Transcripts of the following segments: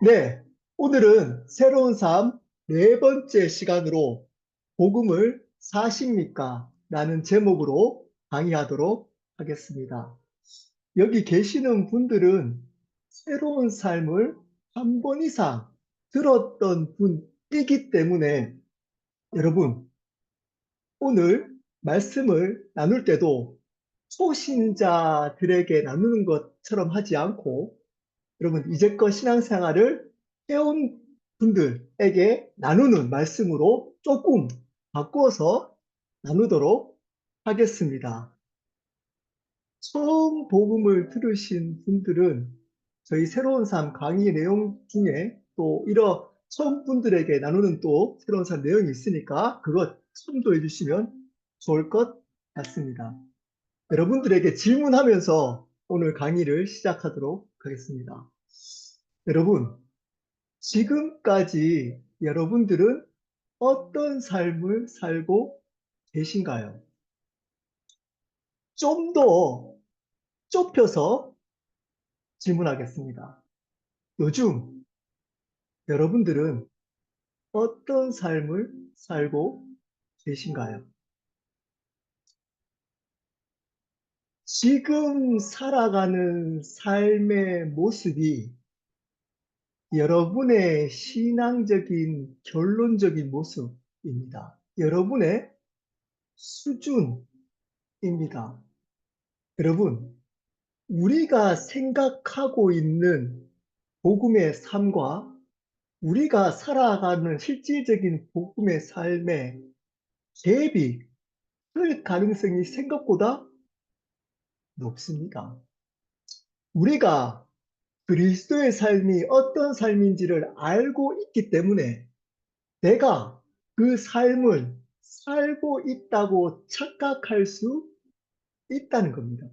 네, 오늘은 새로운 삶 네 번째 시간으로 복음을 사십니까? 라는 제목으로 강의하도록 하겠습니다. 여기 계시는 분들은 새로운 삶을 한 번 이상 들었던 분이기 때문에 여러분, 오늘 말씀을 나눌 때도 초신자들에게 나누는 것처럼 하지 않고 여러분, 이제껏 신앙생활을 해온 분들에게 나누는 말씀으로 조금 바꾸어서 나누도록 하겠습니다. 처음 복음을 들으신 분들은 저희 새로운 삶 강의 내용 중에 또 이런 처음 분들에게 나누는 또 새로운 삶 내용이 있으니까 그것 참조해 주시면 좋을 것 같습니다. 여러분들에게 질문하면서 오늘 강의를 시작하도록 하겠습니다. 여러분, 지금까지 여러분들은 어떤 삶을 살고 계신가요? 좀 더 좁혀서 질문하겠습니다. 요즘 여러분들은 어떤 삶을 살고 계신가요? 지금 살아가는 삶의 모습이 여러분의 신앙적인 결론적인 모습입니다. 여러분의 수준입니다. 여러분, 우리가 생각하고 있는 복음의 삶과 우리가 살아가는 실질적인 복음의 삶의 갭이 클 가능성이 생각보다 높습니다. 우리가 그리스도의 삶이 어떤 삶인지를 알고 있기 때문에 내가 그 삶을 살고 있다고 착각할 수 있다는 겁니다.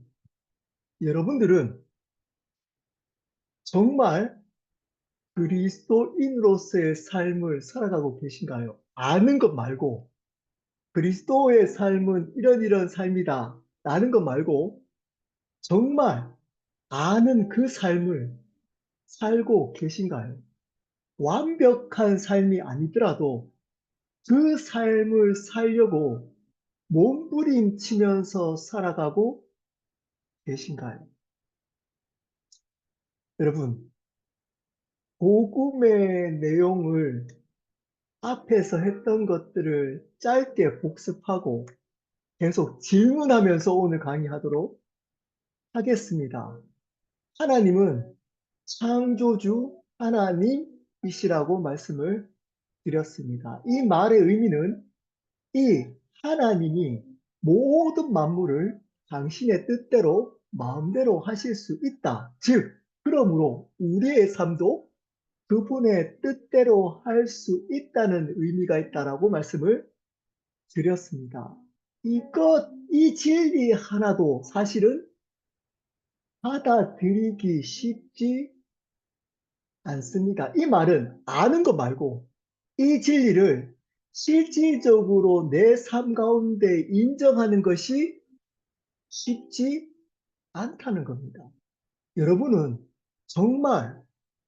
여러분들은 정말 그리스도인으로서의 삶을 살아가고 계신가요? 아는 것 말고 그리스도의 삶은 이런 삶이다 라는 것 말고 정말 아는 그 삶을 살고 계신가요? 완벽한 삶이 아니더라도 그 삶을 살려고 몸부림치면서 살아가고 계신가요? 여러분, 복음의 내용을 앞에서 했던 것들을 짧게 복습하고 계속 질문하면서 오늘 강의하도록 하겠습니다. 하나님은 창조주 하나님이시라고 말씀을 드렸습니다. 이 말의 의미는 이 하나님이 모든 만물을 당신의 뜻대로 마음대로 하실 수 있다. 즉, 그러므로 우리의 삶도 그분의 뜻대로 할 수 있다는 의미가 있다라고 말씀을 드렸습니다. 이 진리 하나도 사실은 받아들이기 쉽지 않습니다. 이 말은 아는 것 말고 이 진리를 실질적으로 내 삶 가운데 인정하는 것이 쉽지 않다는 겁니다. 여러분은 정말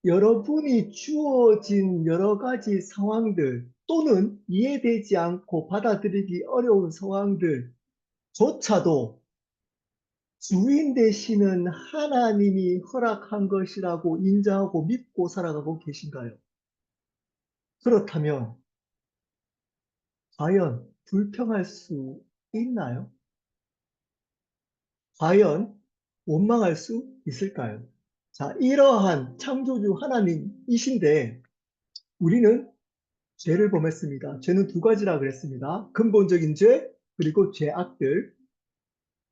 여러분이 주어진 여러 가지 상황들 또는 이해되지 않고 받아들이기 어려운 상황들조차도 주인 되시는 하나님이 허락한 것이라고 인정하고 믿고 살아가고 계신가요? 그렇다면 과연 불평할 수 있나요? 과연 원망할 수 있을까요? 자, 이러한 창조주 하나님이신데 우리는 죄를 범했습니다. 죄는 두 가지라 그랬습니다. 근본적인 죄, 그리고 죄악들.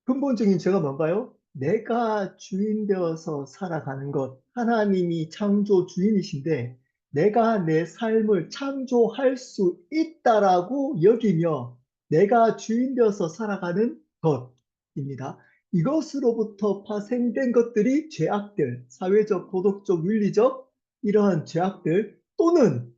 근본적인 죄가 뭔가요? 내가 주인 되어서 살아가는 것. 하나님이 창조 주인이신데 내가 내 삶을 창조할 수 있다라고 여기며 내가 주인 되어서 살아가는 것입니다. 이것으로부터 파생된 것들이 죄악들, 사회적, 도덕적, 윤리적 이러한 죄악들 또는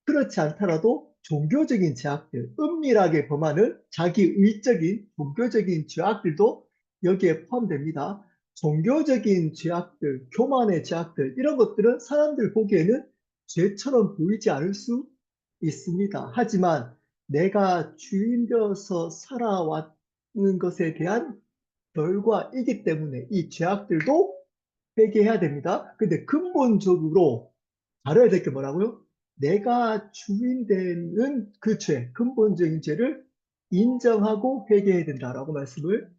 그렇지 않더라도 종교적인 죄악들, 은밀하게 범하는 자기의적인 종교적인 죄악들도 여기에 포함됩니다. 종교적인 죄악들, 교만의 죄악들 이런 것들은 사람들 보기에는 죄처럼 보이지 않을 수 있습니다. 하지만 내가 주인 되어서 살아왔는 것에 대한 결과이기 때문에 이 죄악들도 회개해야 됩니다. 근데 근본적으로 다뤄야 될 게 뭐라고요? 내가 주인 되는 그 죄, 근본적인 죄를 인정하고 회개해야 된다라고 말씀을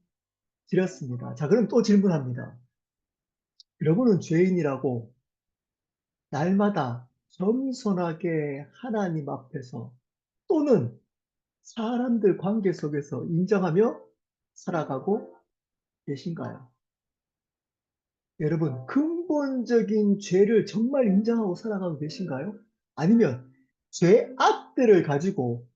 드렸습니다. 자, 그럼 또 질문합니다. 여러분은 죄인이라고 날마다 겸손하게 하나님 앞에서 또는 사람들 관계 속에서 인정하며 살아가고 계신가요? 여러분, 근본적인 죄를 정말 인정하고 살아가고 계신가요? 아니면 죄악들을 가지고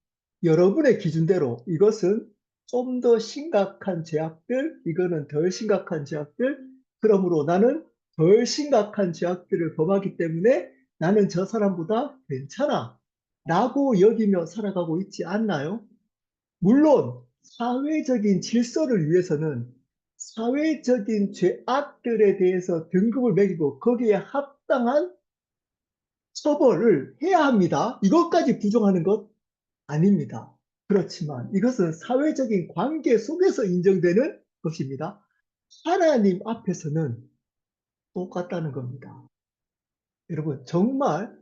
여러분의 기준대로 이것은 좀 더 심각한 죄악들, 이거는 덜 심각한 죄악들, 그러므로 나는 덜 심각한 죄악들을 범하기 때문에 나는 저 사람보다 괜찮아 라고 여기며 살아가고 있지 않나요? 물론 사회적인 질서를 위해서는 사회적인 죄악들에 대해서 등급을 매기고 거기에 합당한 처벌을 해야 합니다. 이것까지 부정하는 것 아닙니다. 그렇지만 이것은 사회적인 관계 속에서 인정되는 것입니다. 하나님 앞에서는 똑같다는 겁니다. 여러분, 정말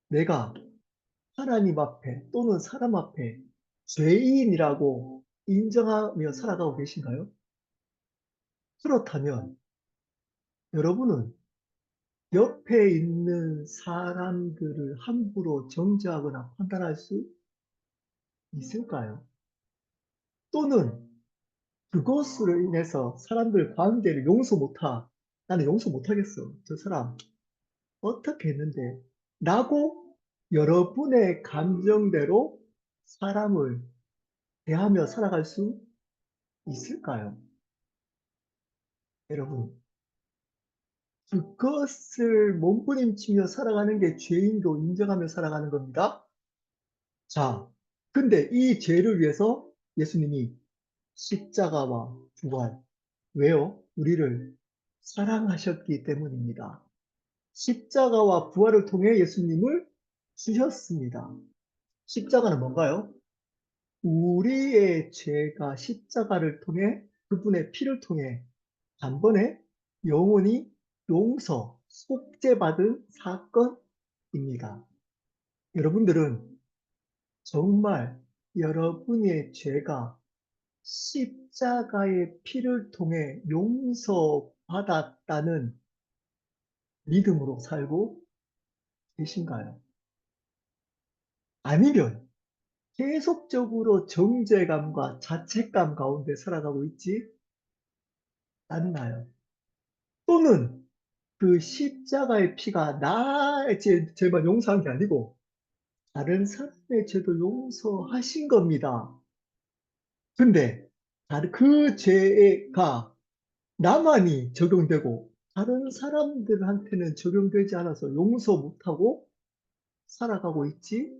내가 하나님 앞에 또는 사람 앞에 죄인이라고 인정하며 살아가고 계신가요? 그렇다면 여러분은 옆에 있는 사람들을 함부로 정죄하거나 판단할 수 있을까요? 또는 그것으로 인해서 사람들 관계를 용서 못하. 나는 용서 못하겠어. 저 사람 어떻게 했는데? 라고 여러분의 감정대로 사람을 대하며 살아갈 수 있을까요? 여러분, 그것을 몸부림치며 살아가는 게 죄인도 인정하며 살아가는 겁니다. 자, 근데 이 죄를 위해서 예수님이 십자가와 부활. 왜요? 우리를 사랑하셨기 때문입니다. 십자가와 부활을 통해 예수님을 주셨습니다. 십자가는 뭔가요? 우리의 죄가 십자가를 통해 그분의 피를 통해 단번에 영원히 용서, 속죄받은 사건입니다. 여러분들은 정말 여러분의 죄가 십자가의 피를 통해 용서받았다는 믿음으로 살고 계신가요? 아니면 계속적으로 정죄감과 자책감 가운데 살아가고 있지 않나요? 또는 그 십자가의 피가 나의 죄만 용서한 게 아니고 다른 사람의 죄도 용서하신 겁니다. 근데 그 죄가 나만이 적용되고 다른 사람들한테는 적용되지 않아서 용서 못하고 살아가고 있지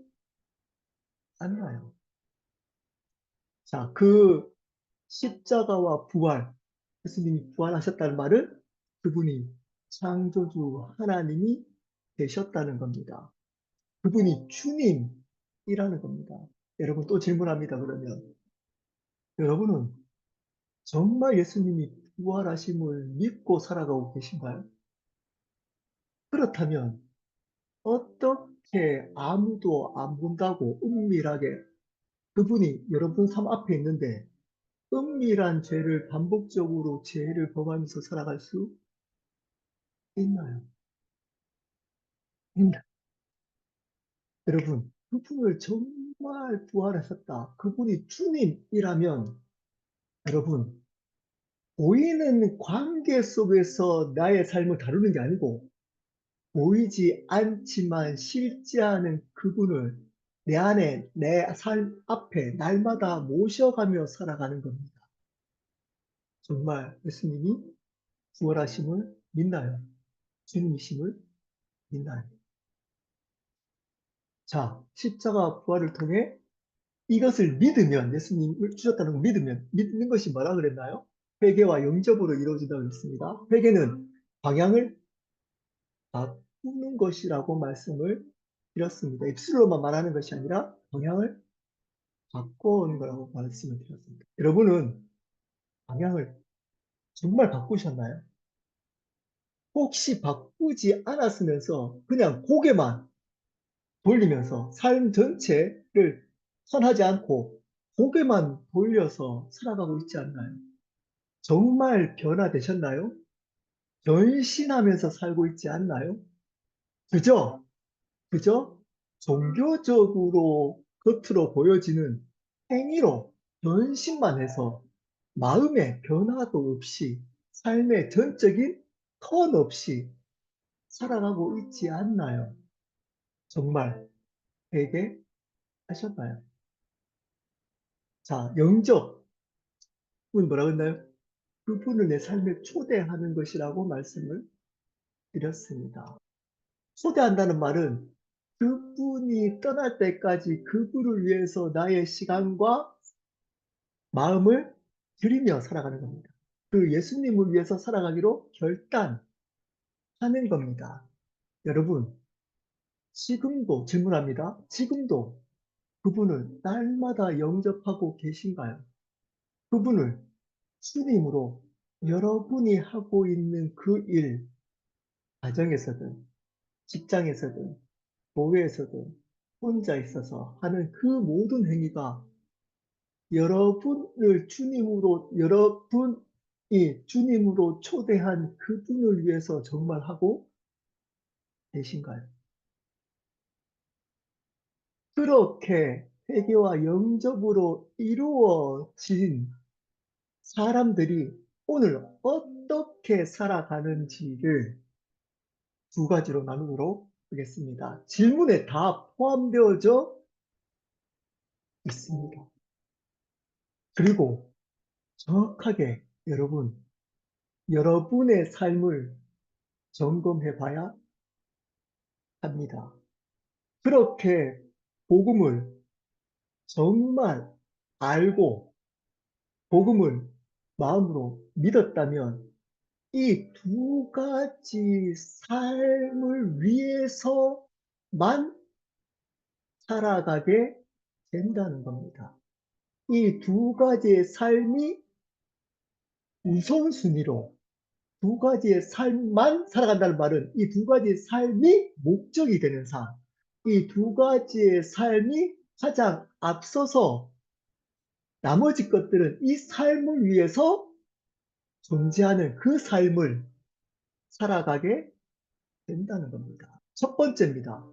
않나요? 자, 그 십자가와 부활, 예수님이 부활하셨다는 말은 그분이 창조주 하나님이 되셨다는 겁니다. 그분이 주님이라는 겁니다. 여러분 또 질문합니다. 그러면 여러분은 정말 예수님이 부활하심을 믿고 살아가고 계신가요? 그렇다면 어떻게 아무도 안 본다고 은밀하게 그분이 여러분 삶 앞에 있는데 은밀한 죄를 반복적으로 죄를 범하면서 살아갈 수 있나요? 있나? 여러분, 그분을 정말 부활하셨다. 그분이 주님이라면 여러분, 보이는 관계 속에서 나의 삶을 다루는 게 아니고 보이지 않지만 실제하는 그분을 내 안에 내 삶 앞에 날마다 모셔가며 살아가는 겁니다. 정말 예수님이 부활하심을 믿나요? 주님이심을 믿나요? 자, 십자가 부활을 통해 이것을 믿으면 예수님을 주셨다는 걸 믿으면 믿는 것이 뭐라 그랬나요? 회개와 영접으로 이루어진다고 했습니다. 회개는 방향을 바꾸는 것이라고 말씀을 드렸습니다. 입술로만 말하는 것이 아니라 방향을 바꿔오는 거라고 말씀을 드렸습니다. 여러분은 방향을 정말 바꾸셨나요? 혹시 바꾸지 않았으면서 그냥 고개만 돌리면서 삶 전체를 선하지 않고 고개만 돌려서 살아가고 있지 않나요? 정말 변화되셨나요? 변신하면서 살고 있지 않나요? 그죠? 그죠? 종교적으로 겉으로 보여지는 행위로 변신만 해서 마음의 변화도 없이 삶의 전적인 턴 없이 살아가고 있지 않나요? 정말 회개하셨나요? 자, 영접은 뭐라 그랬나요? 그분을 내 삶에 초대하는 것이라고 말씀을 드렸습니다. 초대한다는 말은 그분이 떠날 때까지 그분을 위해서 나의 시간과 마음을 들이며 살아가는 겁니다. 그 예수님을 위해서 살아가기로 결단하는 겁니다. 여러분, 지금도 질문합니다. 지금도 그분을 날마다 영접하고 계신가요? 그분을 주님으로 여러분이 하고 있는 그 일, 가정에서든 직장에서든 교회에서든 혼자 있어서 하는 그 모든 행위가 여러분이 주님으로 초대한 그분을 위해서 정말 하고 계신가요? 그렇게 회개와 영접으로 이루어진 사람들이 오늘 어떻게 살아가는지를 두 가지로 나누도록 하겠습니다. 질문에 다 포함되어져 있습니다. 그리고 정확하게 여러분의 삶을 점검해 봐야 합니다. 그렇게 복음을 정말 알고 복음을 마음으로 믿었다면 이 두 가지 삶을 위해서만 살아가게 된다는 겁니다. 이 두 가지의 삶이 우선순위로 두 가지의 삶만 살아간다는 말은 이 두 가지의 삶이 목적이 되는 삶, 이 두 가지의 삶이 가장 앞서서 나머지 것들은 이 삶을 위해서 존재하는 그 삶을 살아가게 된다는 겁니다. 첫 번째입니다.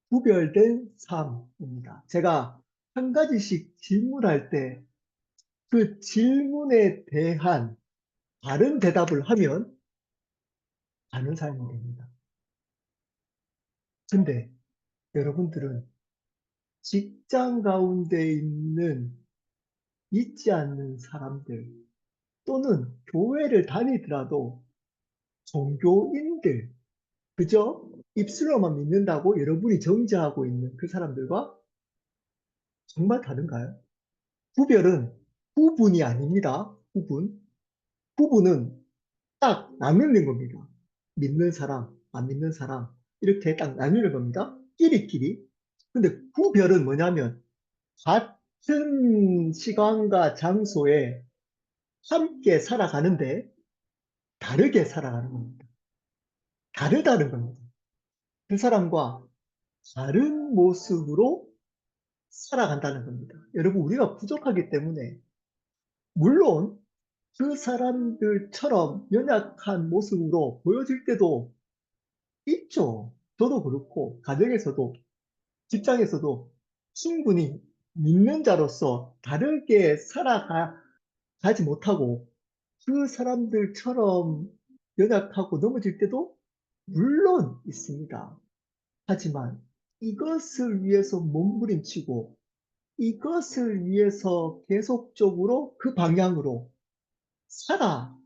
구별된 삶입니다. 제가 한 가지씩 질문할 때 그 질문에 대한 다른 대답을 하면 다른 삶이 됩니다. 근데 여러분들은 직장 가운데 있지 않는 사람들 또는 교회를 다니더라도 종교인들, 그죠? 입술로만 믿는다고 여러분이 정죄하고 있는 그 사람들과 정말 다른가요? 구별은 구분이 아닙니다. 구분은 딱 나누는 겁니다. 믿는 사람, 안 믿는 사람 이렇게 딱 나누는 겁니다. 끼리끼리. 근데 구별은 뭐냐면 같은 시간과 장소에 함께 살아가는데 다르게 살아가는 겁니다. 다르다는 겁니다. 그 사람과 다른 모습으로 살아간다는 겁니다. 여러분, 우리가 부족하기 때문에 물론 그 사람들처럼 연약한 모습으로 보여질 때도 있죠. 저도 그렇고 가정에서도 직장에서도 충분히 믿는 자로서 다르게 살아가지 못하고 그 사람들처럼 연약하고 넘어질 때도 물론 있습니다. 하지만 이것을 위해서 몸부림치고 이것을 위해서 계속적으로 그 방향으로 살아간다는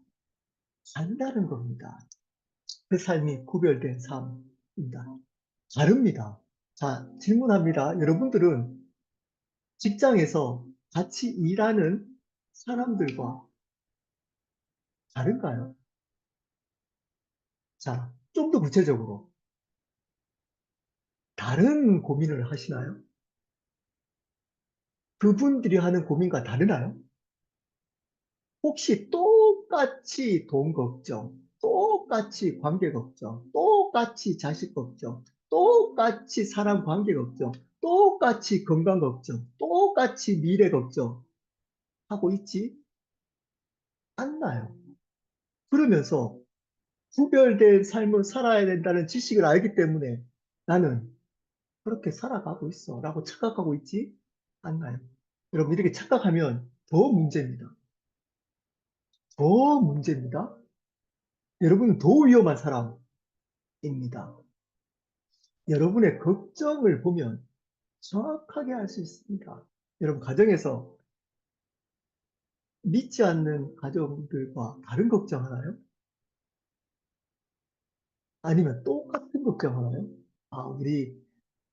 겁니다. 그 삶이 구별된 삶입니다. 다릅니다. 자, 질문합니다. 여러분들은 직장에서 같이 일하는 사람들과 다른가요? 자, 좀 더 구체적으로. 다른 고민을 하시나요? 그분들이 하는 고민과 다르나요? 혹시 똑같이 돈 걱정, 똑같이 관계 걱정, 똑같이 자식 걱정, 똑같이 사람 관계 걱정, 똑같이 건강 걱정, 똑같이 미래 걱정 하고 있지 않나요? 그러면서 구별된 삶을 살아야 된다는 지식을 알기 때문에 나는 그렇게 살아가고 있어 라고 착각하고 있지 않나요? 여러분, 이렇게 착각하면 더 문제입니다. 더 문제입니다. 여러분은 더 위험한 사람입니다. 여러분의 걱정을 보면 정확하게 알 수 있습니다. 여러분, 가정에서 믿지 않는 가정들과 다른 걱정하나요? 아니면 똑같은 걱정하나요? 아, 우리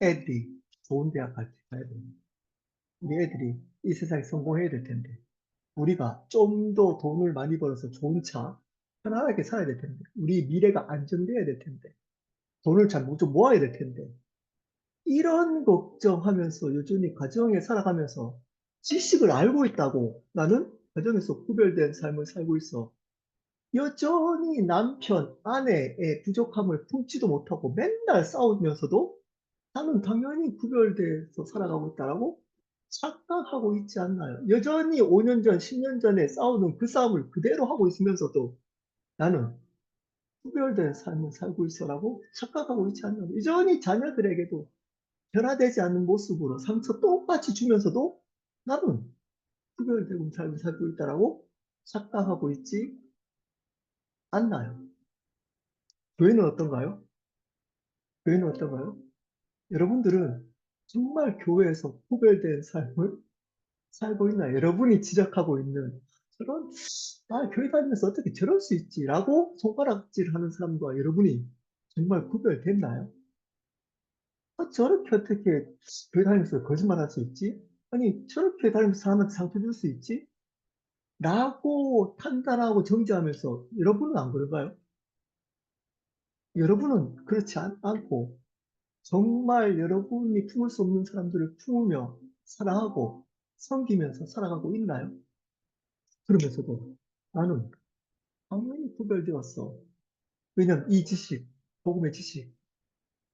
애들이 좋은 대학 가야 됩니다. 우리 애들이 이 세상에 성공해야 될 텐데, 우리가 좀 더 돈을 많이 벌어서 좋은 차 편안하게 살아야 될 텐데, 우리 미래가 안정돼야 될 텐데, 돈을 좀 모아야 될 텐데, 이런 걱정하면서 여전히 가정에 살아가면서 지식을 알고 있다고 나는 가정에서 구별된 삶을 살고 있어. 여전히 남편, 아내의 부족함을 품지도 못하고 맨날 싸우면서도 나는 당연히 구별돼서 살아가고 있다라고 착각하고 있지 않나요? 여전히 5년 전, 10년 전에 싸우는 그 싸움을 그대로 하고 있으면서도 나는 구별된 삶을 살고 있어라고 착각하고 있지 않나요? 여전히 자녀들에게도 변화되지 않는 모습으로 상처 똑같이 주면서도 나는 구별된 삶을 살고 있다라고 착각하고 있지 않나요? 교회는 어떤가요? 교회는 어떤가요? 여러분들은 정말 교회에서 구별된 삶을 살고 있나요? 여러분이 지적하고 있는 저런, 교회 다니면서 어떻게 저럴 수 있지라고 손가락질 하는 사람과 여러분이 정말 구별됐나요? 저렇게 어떻게 교회 다니면서 거짓말 할 수 있지? 아니, 저렇게 다니면서 사람한테 상처 줄 수 있지? 라고 판단하고 정죄하면서 여러분은 안 그런가요? 여러분은 그렇지 않고 정말 여러분이 품을 수 없는 사람들을 품으며 사랑하고 섬기면서 살아가고 있나요? 그러면서도 나는 당연히 구별되었어. 왜냐하면 이 지식, 복음의 지식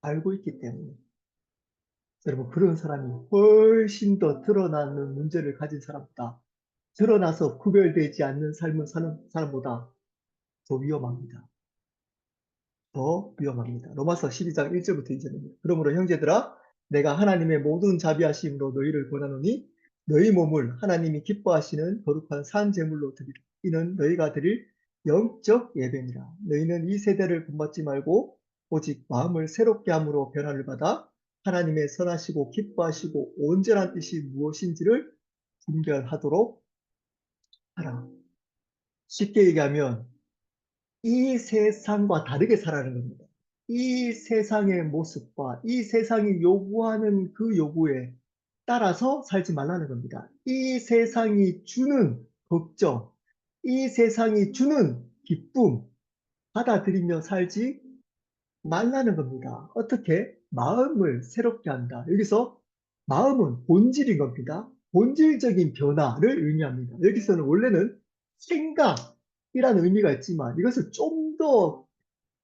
알고 있기 때문에. 여러분, 그런 사람이 훨씬 더 드러나는 문제를 가진 사람보다, 드러나서 구별되지 않는 삶을 사는 사람보다 더 위험합니다. 더 위험합니다. 로마서 12장 1절부터 2절입니다. 그러므로 형제들아, 내가 하나님의 모든 자비하심으로 너희를 권하노니 너희 몸을 하나님이 기뻐하시는 거룩한 산 제물로 드리라. 이는 너희가 드릴 영적 예배니라. 너희는 이 세대를 본받지 말고 오직 마음을 새롭게 함으로 변화를 받아 하나님의 선하시고 기뻐하시고 온전한 뜻이 무엇인지를 분별하도록 하라. 쉽게 얘기하면 이 세상과 다르게 살아가는 겁니다. 이 세상의 모습과 이 세상이 요구하는 그 요구에 따라서 살지 말라는 겁니다. 이 세상이 주는 걱정, 이 세상이 주는 기쁨 받아들이며 살지 말라는 겁니다. 어떻게? 마음을 새롭게 한다. 여기서 마음은 본질인 겁니다. 본질적인 변화를 의미합니다. 여기서는 원래는 생각이라는 의미가 있지만 이것을 좀 더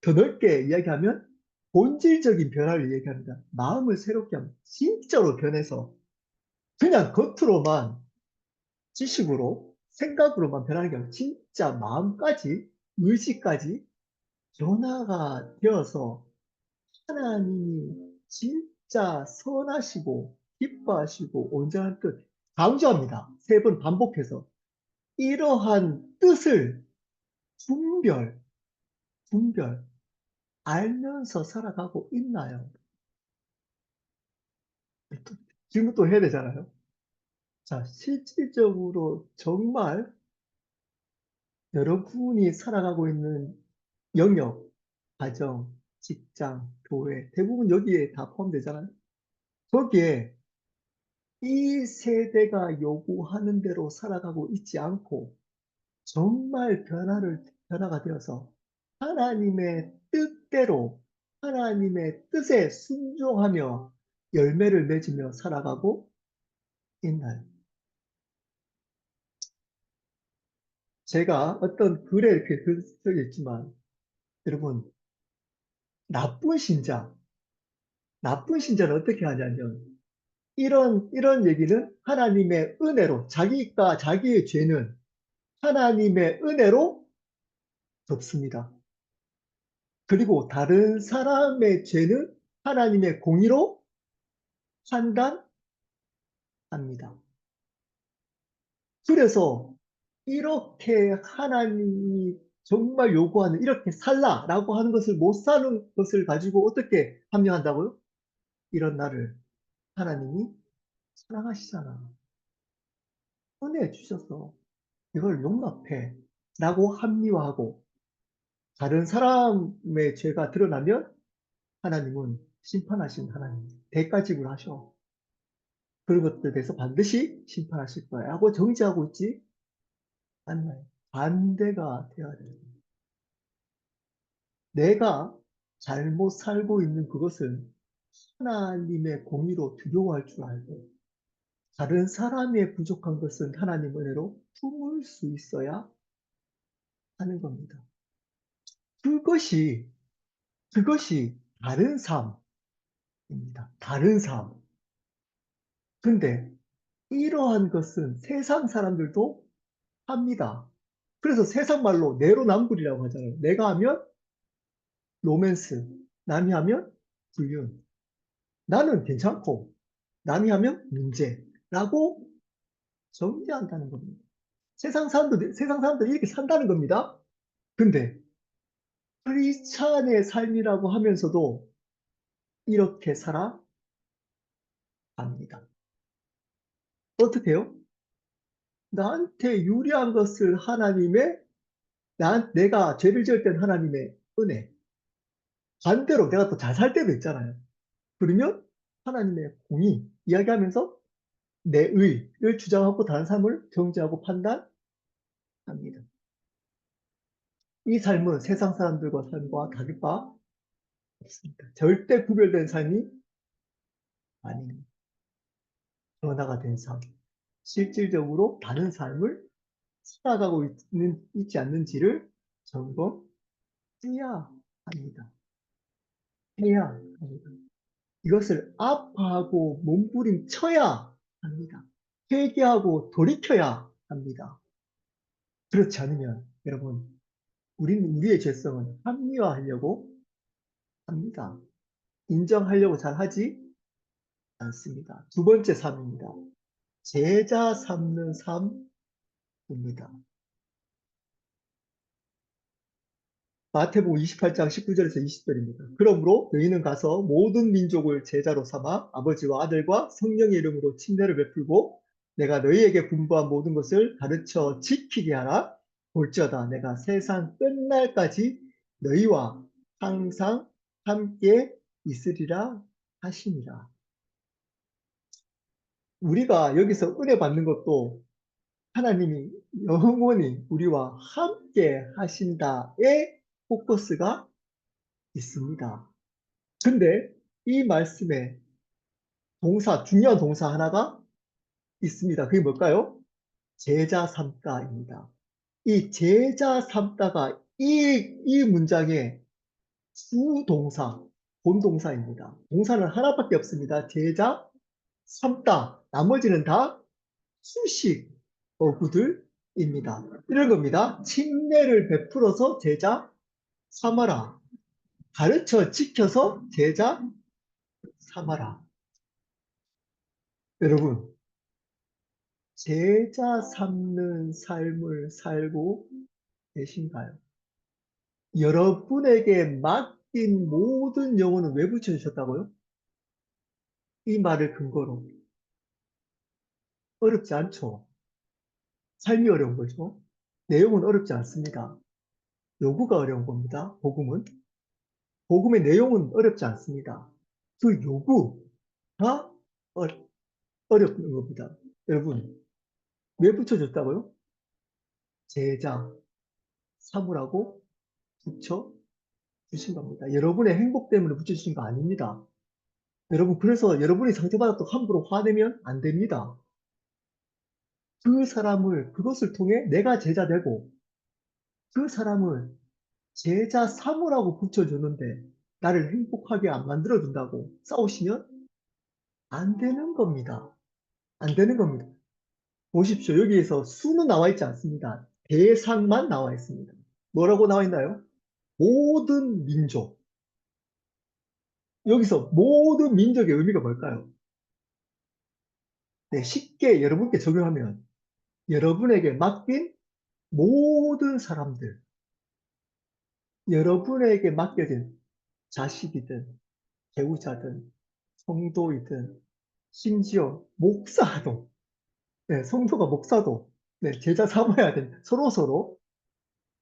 넓게 이야기하면 본질적인 변화를 얘기합니다. 마음을 새롭게 하면 진짜로 변해서 그냥 겉으로만 지식으로 생각으로만 변하는 게 아니라 진짜 마음까지 의지까지 변화가 되어서 하나님이 진짜 선하시고 기뻐하시고 온전한 뜻 강조합니다. 세 번 반복해서 이러한 뜻을 분별, 분별 알면서 살아가고 있나요? 질문 또 해야 되잖아요. 자, 실질적으로 정말 여러분이 살아가고 있는 영역, 가정, 직장, 교회, 대부분 여기에 다 포함되잖아요. 거기에 이 세대가 요구하는 대로 살아가고 있지 않고 정말 변화가 되어서 하나님의 뜻대로 하나님의 뜻에 순종하며 열매를 맺으며 살아가고 있나요? 제가 어떤 글에 이렇게 적혀 있지만 여러분 나쁜 신자, 나쁜 신자는 어떻게 하냐면 이런 얘기는 하나님의 은혜로 자기가 자기의 죄는 하나님의 은혜로 덮습니다. 그리고 다른 사람의 죄는 하나님의 공의로 판단합니다. 그래서 이렇게 하나님이 정말 요구하는 이렇게 살라라고 하는 것을 못 사는 것을 가지고 어떻게 합리화한다고요? 이런 나를 하나님이 사랑하시잖아. 은혜 주셔서 이걸 용납해. 라고 합리화하고 다른 사람의 죄가 드러나면 하나님은 심판하신 하나님, 대가 지불하셔. 그런 것들에 대해서 반드시 심판하실 거야. 하고 정지하고 있지 않나요? 반대가 되어야 돼요. 내가 잘못 살고 있는 그것은 하나님의 공의로 두려워할 줄 알고 다른 사람의 부족한 것은 하나님 은혜로 품을 수 있어야 하는 겁니다. 그것이 다른 삶입니다. 다른 삶. 근데 이러한 것은 세상 사람들도 합니다. 그래서 세상 말로 내로남불이라고 하잖아요. 내가 하면 로맨스, 남이 하면 불륜, 나는 괜찮고 남이 하면 문제라고 정죄한다는 겁니다. 세상 사람들이 이렇게 산다는 겁니다. 근데 크리스찬의 삶이라고 하면서도 이렇게 살아갑니다. 어떻게요? 나한테 유리한 것을 내가 죄를 지을 땐 하나님의 은혜. 반대로 내가 또 잘 살 때도 있잖아요. 그러면 하나님의 공의 이야기하면서 내 의를 주장하고 다른 사람을 정죄하고 판단합니다. 이 삶은 세상 사람들과 삶과 다를 바 없습니다. 절대 구별된 삶이 아닙니다. 변화가 된 삶. 실질적으로 다른 삶을 살아가고 있지 않는지를 점검해야 합니다. 해야 합니다. 이것을 아파하고 몸부림쳐야 합니다. 회개하고 돌이켜야 합니다. 그렇지 않으면 여러분 우리의 죄성은 합리화하려고 합니다. 인정하려고 잘 하지 않습니다. 두 번째 삶입니다. 제자 삼는 삶입니다. 마태복음 28장 19절에서 20절입니다. 그러므로 너희는 가서 모든 민족을 제자로 삼아 아버지와 아들과 성령의 이름으로 침례를 베풀고 내가 너희에게 분부한 모든 것을 가르쳐 지키게 하라. 볼지어다 내가 세상 끝날까지 너희와 항상 함께 있으리라 하시니라. 우리가 여기서 은혜 받는 것도 하나님이 영원히 우리와 함께 하신다에 포커스가 있습니다. 근데 이 말씀에 중요한 동사 하나가 있습니다. 그게 뭘까요? 제자 삼다입니다. 이 제자 삼다가 이 문장의 주동사, 본동사입니다. 동사는 하나밖에 없습니다. 제자 삼다. 나머지는 다 수식 어구들입니다. 이런 겁니다. 침례를 베풀어서 제자 삼아라. 가르쳐 지켜서 제자 삼아라. 여러분, 제자 삼는 삶을 살고 계신가요? 여러분에게 맡긴 모든 영혼은 왜 붙여주셨다고요? 이 말을 근거로. 어렵지 않죠? 삶이 어려운 거죠? 내용은 어렵지 않습니다. 요구가 어려운 겁니다. 복음의 내용은 어렵지 않습니다. 그 요구가 어렵는 겁니다. 여러분, 왜 붙여줬다고요? 제자 삼으라고 붙여줬습니다. 주신 겁니다. 여러분의 행복 때문에 붙여주신 거 아닙니다. 여러분, 그래서 여러분이 상처받았다고 함부로 화내면 안 됩니다. 그 사람을, 그것을 통해 내가 제자 되고, 그 사람을 제자 삼으라고 붙여주는데, 나를 행복하게 안 만들어준다고 싸우시면 안 되는 겁니다. 안 되는 겁니다. 보십시오. 여기에서 수는 나와 있지 않습니다. 대상만 나와 있습니다. 뭐라고 나와 있나요? 모든 민족. 여기서 모든 민족의 의미가 뭘까요? 네, 쉽게 여러분께 적용하면 여러분에게 맡긴 모든 사람들, 여러분에게 맡겨진 자식이든 배우자든 성도이든 심지어 목사도, 네, 성도가 목사도, 네, 제자 삼아야 된 서로서로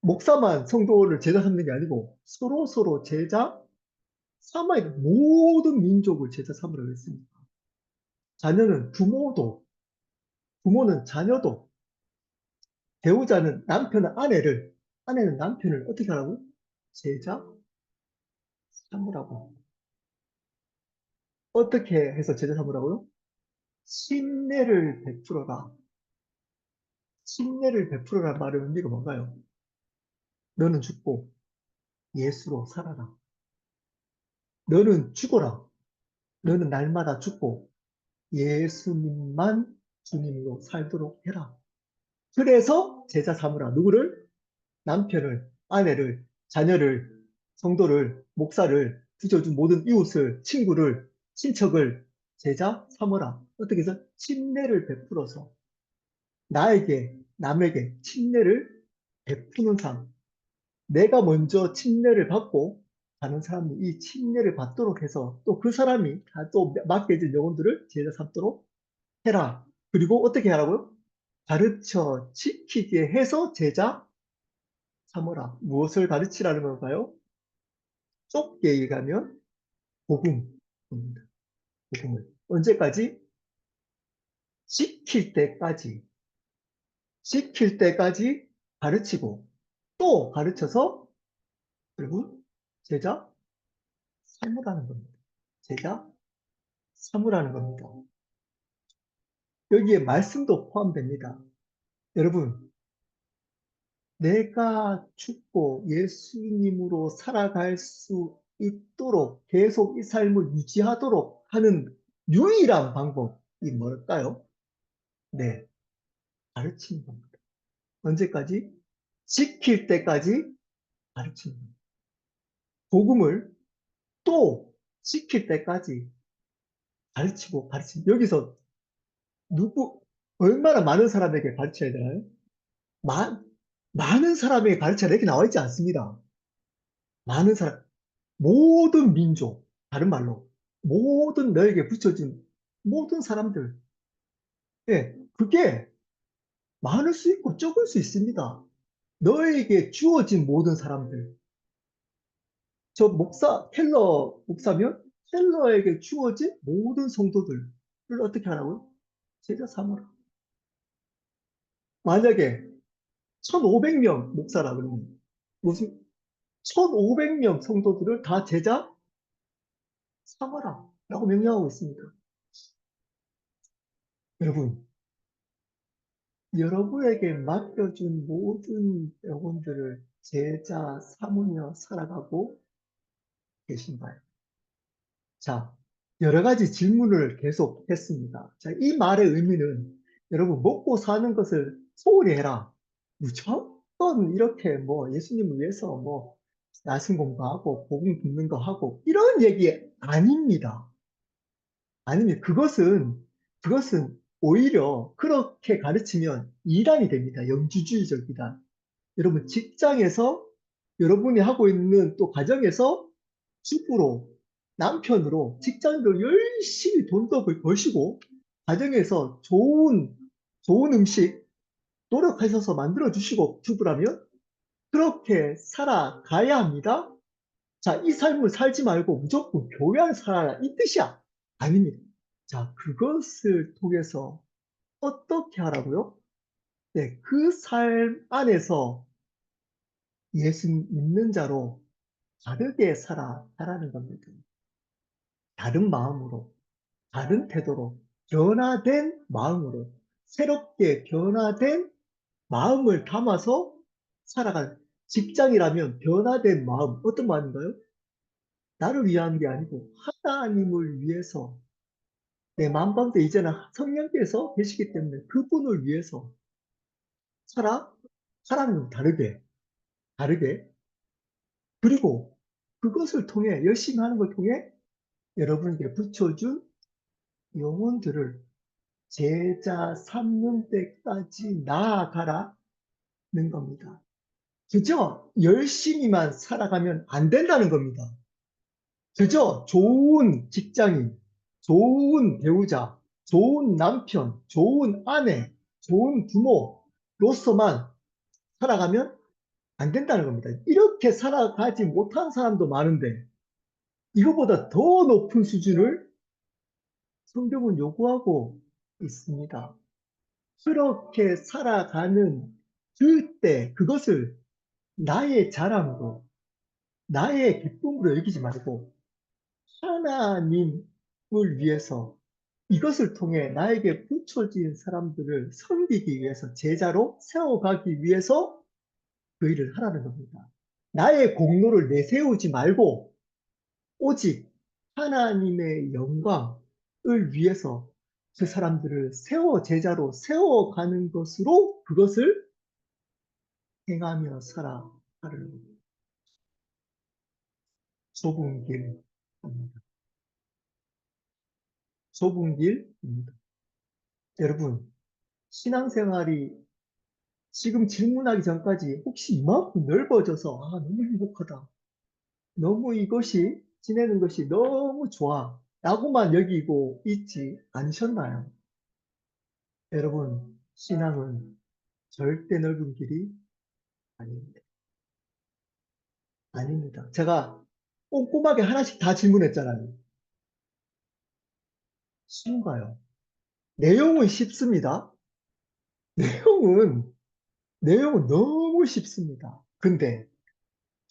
목사만 성도를 제자 삼는 게 아니고 서로서로 제자 삼아야 된 모든 민족을 제자 삼으라고 했습니다. 자녀는 부모도, 부모는 자녀도, 배우자는 남편은 아내를, 아내는 남편을 어떻게 하라고? 제자 삼으라고. 어떻게 해서 제자 삼으라고요? 신뢰를 베풀어라. 신뢰를 베풀어라 말의 의미가 뭔가요? 너는 죽고 예수로 살아라. 너는 죽어라. 너는 날마다 죽고 예수님만 주님으로 살도록 해라. 그래서 제자 삼으라. 누구를? 남편을, 아내를, 자녀를, 성도를, 목사를, 부져준 모든 이웃을, 친구를, 친척을 제자 삼어라. 어떻게 해서? 친례를 베풀어서 나에게, 남에게 친례를 베푸는 삶. 내가 먼저 친례를 받고 다른 사람이 이 친례를 받도록 해서 또 그 사람이 또 맡겨진 영혼들을 제자 삼도록 해라. 그리고 어떻게 하라고요? 가르쳐 지키게 해서 제자 삼어라. 무엇을 가르치라는 건가요? 좁게 얘기하면 복음입니다. 복음을. 언제까지? 지킬 때까지. 지킬 때까지 가르치고 또 가르쳐서 여러분 제자 삼으라는 겁니다. 제자 삼으라는 겁니다. 여기에 말씀도 포함됩니다. 여러분, 내가 죽고 예수님으로 살아갈 수 있도록 계속 이 삶을 유지하도록 하는 유일한 방법이 뭘까요? 네, 가르치는 겁니다. 언제까지? 지킬 때까지 가르치는 겁니다. 복음을 또 지킬 때까지 가르치고 가르치는. 여기서 얼마나 많은 사람에게 가르쳐야 되나요? 많은 사람에게 가르쳐야 이렇게 나와 있지 않습니다. 많은 사람, 모든 민족, 다른 말로, 모든 너에게 붙여진 모든 사람들. 예, 그게 많을 수 있고 적을 수 있습니다. 너에게 주어진 모든 사람들. 저 켈러 목사면 켈러에게 주어진 모든 성도들을 어떻게 하라고요? 제자 삼으라. 만약에 1,500명 목사라 그러면 무슨 1,500명 성도들을 다 제자 삼아라 라고 명령하고 있습니다. 여러분, 여러분에게 맡겨준 모든 영혼들을 제자 삼으며 살아가고 계신가요? 자, 여러 가지 질문을 계속 했습니다. 자, 이 말의 의미는 여러분, 먹고 사는 것을 소홀히 해라. 무조건 이렇게 뭐 예수님을 위해서 뭐 나신 공부하고 복음 듣는 거 하고 이런 얘기 아닙니다. 아닙니다. 그것은 오히려 그렇게 가르치면 이단이 됩니다. 영주주의적 이단. 여러분, 직장에서 여러분이 하고 있는 또 가정에서 주부로, 남편으로 직장도 열심히 돈도 버시고, 가정에서 좋은 음식 노력하셔서 만들어주시고 주부라면 그렇게 살아가야 합니다. 자, 이 삶을 살지 말고 무조건 교회 안에 살아라. 이 뜻이야. 아닙니다. 자, 그것을 통해서 어떻게 하라고요? 네, 그 삶 안에서 예수 믿는 자로 다르게 살아가라는 겁니다. 다른 마음으로, 다른 태도로, 변화된 마음으로, 새롭게 변화된 마음을 담아서 살아가는, 직장이라면 변화된 마음, 어떤 마음인가요? 나를 위한 게 아니고 하나님을 위해서, 내 마음 가운데 이제는 성령께서 계시기 때문에 그분을 위해서 살아가는 건 다르게. 그리고 그것을 통해, 열심히 하는 걸 통해 여러분에게 붙여준 영혼들을 제자 삼는 데까지 나아가라는 겁니다. 그저 열심히만 살아가면 안 된다는 겁니다. 그저 좋은 직장인, 좋은 배우자, 좋은 남편, 좋은 아내, 좋은 부모로서만 살아가면 안 된다는 겁니다. 이렇게 살아가지 못한 사람도 많은데 이거보다 더 높은 수준을 성경은 요구하고 있습니다. 그렇게 살아가는 그때 그것을 나의 자랑으로, 나의 기쁨으로 여기지 말고 하나님을 위해서, 이것을 통해 나에게 붙여진 사람들을 섬기기 위해서, 제자로 세워가기 위해서 그 일을 하라는 겁니다. 나의 공로를 내세우지 말고 오직 하나님의 영광을 위해서 그 사람들을 제자로 세워가는 것으로 그것을 행하며 살아가는 좁은 길입니다. 좁은 길입니다. 여러분, 신앙생활이 지금 질문하기 전까지 혹시 이만큼 넓어져서 너무 행복하다, 너무 이것이 지내는 것이 너무 좋아 라고만 여기고 있지 않으셨나요? 여러분, 신앙은 절대 넓은 길이 아닙니다. 아닙니다. 제가 꼼꼼하게 하나씩 다 질문했잖아요. 쉬운가요? 내용은 쉽습니다. 내용은, 내용은 너무 쉽습니다. 근데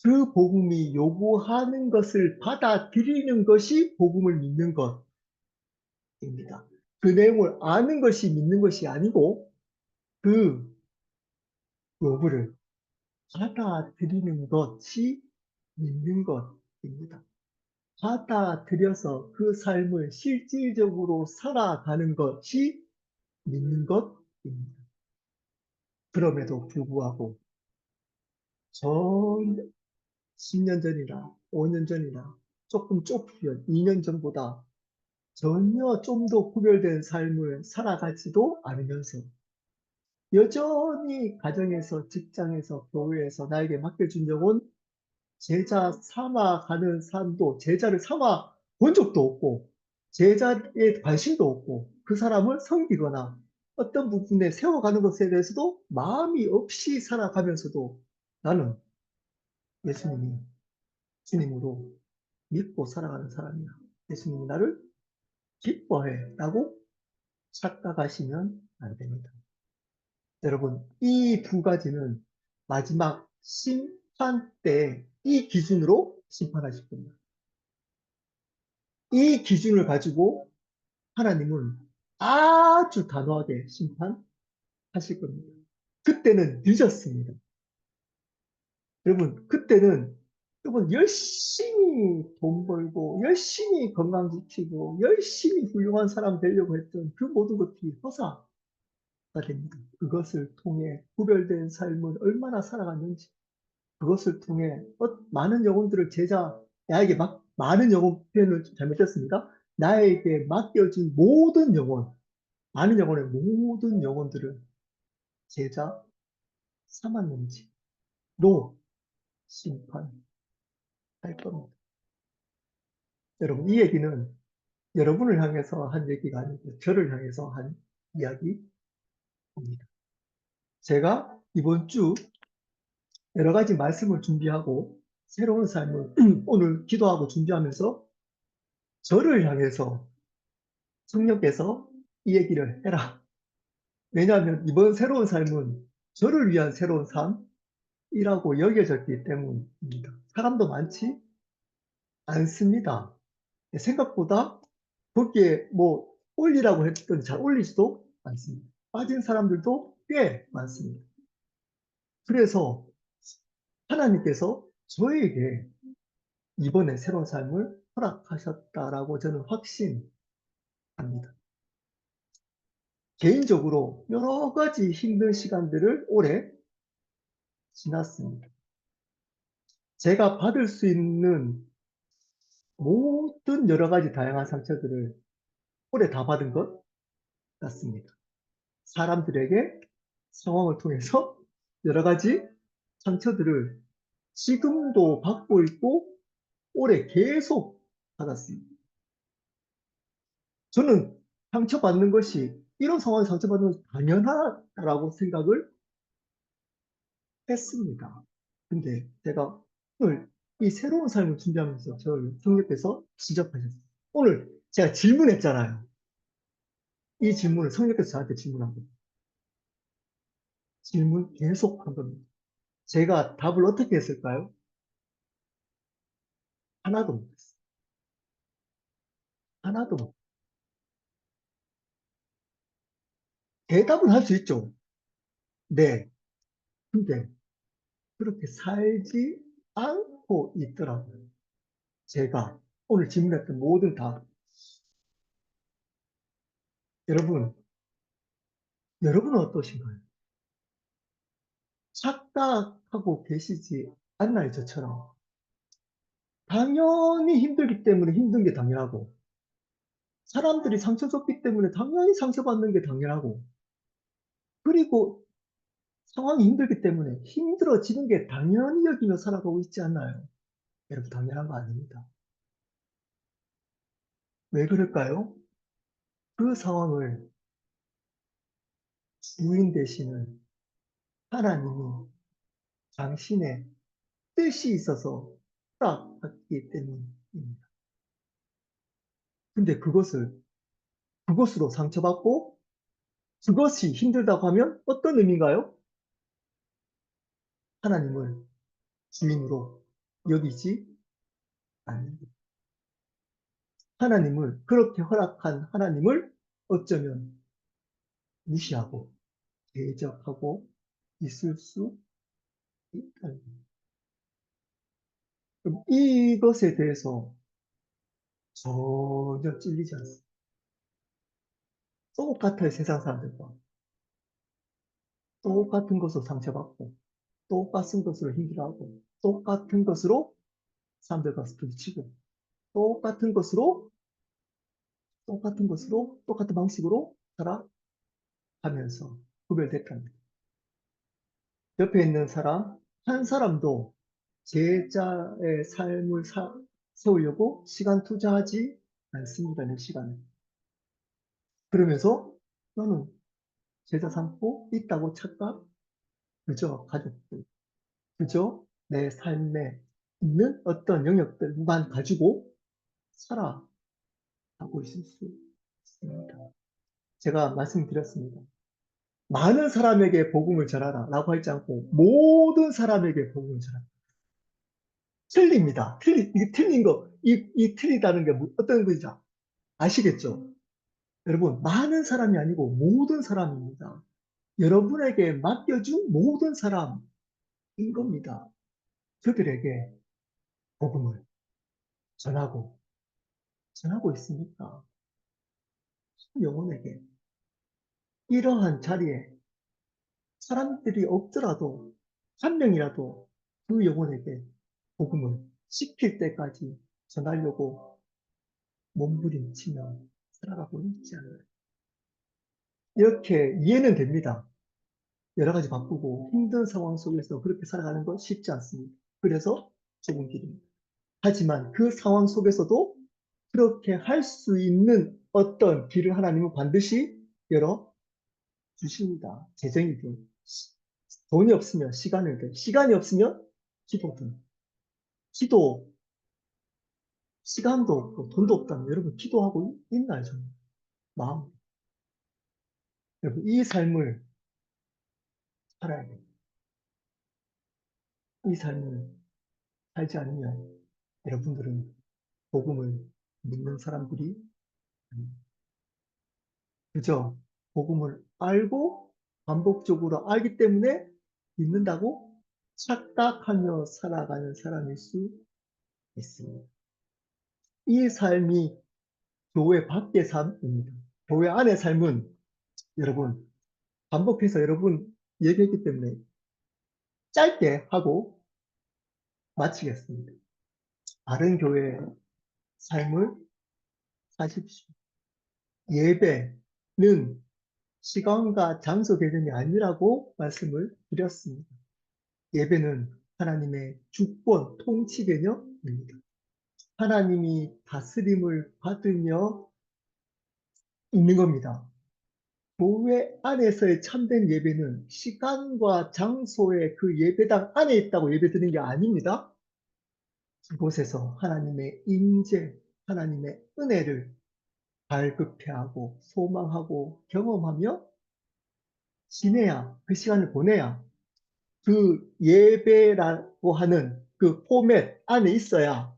그 복음이 요구하는 것을 받아들이는 것이 복음을 믿는 것입니다. 그 내용을 아는 것이 믿는 것이 아니고 그 요구를 받아들이는 것이 믿는 것입니다. 받아들여서 그 삶을 실질적으로 살아가는 것이 믿는 것입니다. 그럼에도 불구하고 전 10년 전이나 5년 전이나 조금 좁히면 2년 전보다 전혀 좀 더 구별된 삶을 살아가지도 않으면서 여전히 가정에서, 직장에서, 교회에서 나에게 맡겨준 영혼 제자 삼아 가는 삶도, 제자를 삼아 본 적도 없고 제자에 관심도 없고 그 사람을 섬기거나 어떤 부분에 세워가는 것에 대해서도 마음이 없이 살아가면서도 나는 예수님이 주님으로 믿고 살아가는 사람이야, 예수님이 나를 기뻐해 라고 착각하시면 안 됩니다. 여러분, 이 두 가지는 마지막 심판 때 이 기준으로 심판하실 겁니다. 이 기준을 가지고 하나님은 아주 단호하게 심판하실 겁니다. 그때는 늦었습니다. 여러분, 그때는 여러분 열심히 돈 벌고 열심히 건강 지키고 열심히 훌륭한 사람 되려고 했던 그 모든 것이 허사가 됩니다. 그것을 통해 구별된 삶을 얼마나 살아갔는지, 그것을 통해 많은 영혼들을 나에게 많은 영혼 표현을 잘못했습니다. 나에게 맡겨진 모든 영혼, 많은 영혼의 모든 영혼들을 제자 삼았는지로 심판할 겁니다. 여러분, 이 얘기는 여러분을 향해서 한 얘기가 아니고 저를 향해서 한 이야기입니다. 제가 이번 주 여러 가지 말씀을 준비하고 새로운 삶을 오늘 기도하고 준비하면서 저를 향해서 성령께서 이 얘기를 해라. 왜냐하면 이번 새로운 삶은 저를 위한 새로운 삶이라고 여겨졌기 때문입니다. 사람도 많지 않습니다. 생각보다 거기에 뭐 올리라고 했더니 잘 올리지도 않습니다. 빠진 사람들도 꽤 많습니다. 그래서 하나님께서 저에게 이번에 새로운 삶을 허락하셨다라고 저는 확신합니다. 개인적으로 여러 가지 힘든 시간들을 올해 지났습니다. 제가 받을 수 있는 모든 여러 가지 다양한 상처들을 올해 다 받은 것 같습니다. 사람들에게 상황을 통해서 여러 가지 상처들을 지금도 받고 있고 올해 계속 받았습니다. 저는 상처받는 것이 이런 상황에 상처받는 것이 당연하다라고 생각을 했습니다. 근데 제가 오늘 이 새로운 삶을 준비하면서 저를 성령께서 지적하셨어요. 오늘 제가 질문했잖아요. 이 질문을 성령께서 저한테 질문한 겁니다. 질문 계속 한 겁니다. 제가 답을 어떻게 했을까요? 하나도 못했어요. 하나도 못. 대답은 할 수 있죠. 네. 근데 그렇게 살지 않고 있더라고요. 제가 오늘 질문했던 모든 답. 여러분, 여러분은 어떠신가요? 착각하고 계시지 않나요, 저처럼? 당연히 힘들기 때문에 힘든 게 당연하고, 사람들이 상처 줬기 때문에 당연히 상처받는 게 당연하고, 그리고 상황이 힘들기 때문에 힘들어지는 게 당연히 여기며 살아가고 있지 않나요? 여러분, 당연한 거 아닙니다. 왜 그럴까요? 그 상황을 주인 되시는 하나님이 당신의 뜻이 있어서 허락했기 때문입니다. 근데 그것으로 상처받고 그것이 힘들다고 하면 어떤 의미인가요? 하나님을 주인으로 여기지 않는다. 하나님을, 그렇게 허락한 하나님을 어쩌면 무시하고 대적하고 있을 수 있다는 거예요. 그럼 이것에 대해서 전혀 찔리지 않습니다. 똑같아요, 세상 사람들과. 똑같은 것으로 상처받고, 똑같은 것으로 힘들어하고, 똑같은 것으로 사람들과 부딪히고, 똑같은 것으로, 똑같은 방식으로 살아가면서 구별됐답니다. 옆에 있는 사람, 한 사람도 제자의 삶을 세우려고 시간 투자하지 않습니다, 내 시간을. 그러면서 나는 제자 삼고 있다고 착각, 그저 가족들, 그저 내 삶에 있는 어떤 영역들만 가지고 살아가고 있을 수 있습니다. 제가 말씀드렸습니다. 많은 사람에게 복음을 전하라 라고 하지 않고 모든 사람에게 복음을 전하라. 틀립니다. 이게 틀린 거, 이 틀리다는 게 어떤 거죠? 아시겠죠? 여러분, 많은 사람이 아니고 모든 사람입니다. 여러분에게 맡겨준 모든 사람인 겁니다. 그들에게 복음을 전하고 있습니까? 영혼에게. 이러한 자리에 사람들이 없더라도 한 명이라도 그 영혼에게 복음을 시킬 때까지 전하려고 몸부림치며 살아가고 있지 않나요? 이렇게 이해는 됩니다. 여러 가지 바쁘고 힘든 상황 속에서 그렇게 살아가는 건 쉽지 않습니다. 그래서 좁은 길입니다. 하지만 그 상황 속에서도 그렇게 할 수 있는 어떤 길을 하나님은 반드시 열어 주십니다. 재정이든, 돈이 없으면 시간이든, 시간이 없으면 기도든. 기도, 시간도 없고 돈도 없다면 여러분 기도하고 있나요, 저는? 마음. 여러분, 이 삶을 살아야 돼요. 이 삶을 살지 않으면 여러분들은 복음을 믿는 사람들이 그저 복음을 알고 반복적으로 알기 때문에 믿는다고 착각하며 살아가는 사람일 수 있습니다. 이 삶이 교회 밖의 삶입니다. 교회 안의 삶은 여러분 반복해서 여러분 얘기했기 때문에 짧게 하고 마치겠습니다. 바른 교회의 삶을 사십시오. 예배는 시간과 장소 개념이 아니라고 말씀을 드렸습니다. 예배는 하나님의 주권, 통치 개념입니다. 하나님이 다스림을 받으며 있는 겁니다. 교회 안에서의 참된 예배는 시간과 장소의 그 예배당 안에 있다고 예배드리는 게 아닙니다. 그곳에서 하나님의 임재, 하나님의 은혜를 발급해하고 소망하고 경험하며 지내야 그 시간을 보내야 그 예배라고 하는 그 포맷 안에 있어야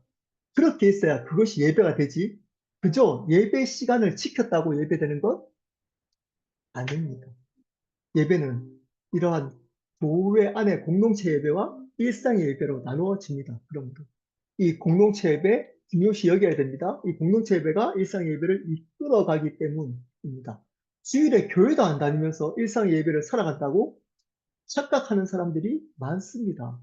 그렇게 있어야 그것이 예배가 되지. 그저 예배 시간을 지켰다고 예배되는 것 아닙니다. 예배는 이러한 교회 안의 공동체 예배와 일상의 예배로 나누어집니다. 그러므로 이 공동체 예배 중요시 여겨야 됩니다. 이 공동체 예배가 일상의 예배를 이끌어가기 때문입니다. 주일에 교회도 안 다니면서 일상의 예배를 살아간다고 착각하는 사람들이 많습니다.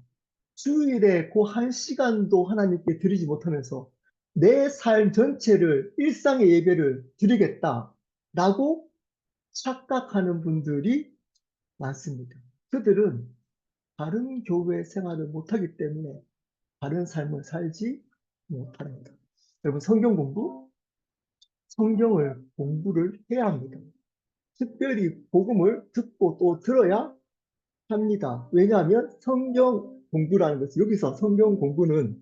주일에 그 한 시간도 하나님께 드리지 못하면서 내 삶 전체를 일상의 예배를 드리겠다라고 착각하는 분들이 많습니다. 그들은 바른 교회 생활을 못하기 때문에 바른 삶을 살지 못합니다. 여러분 성경 공부, 성경을 공부를 해야 합니다. 특별히 복음을 듣고 또 들어야 합니다. 왜냐하면 성경 공부라는 것은 여기서 성경 공부는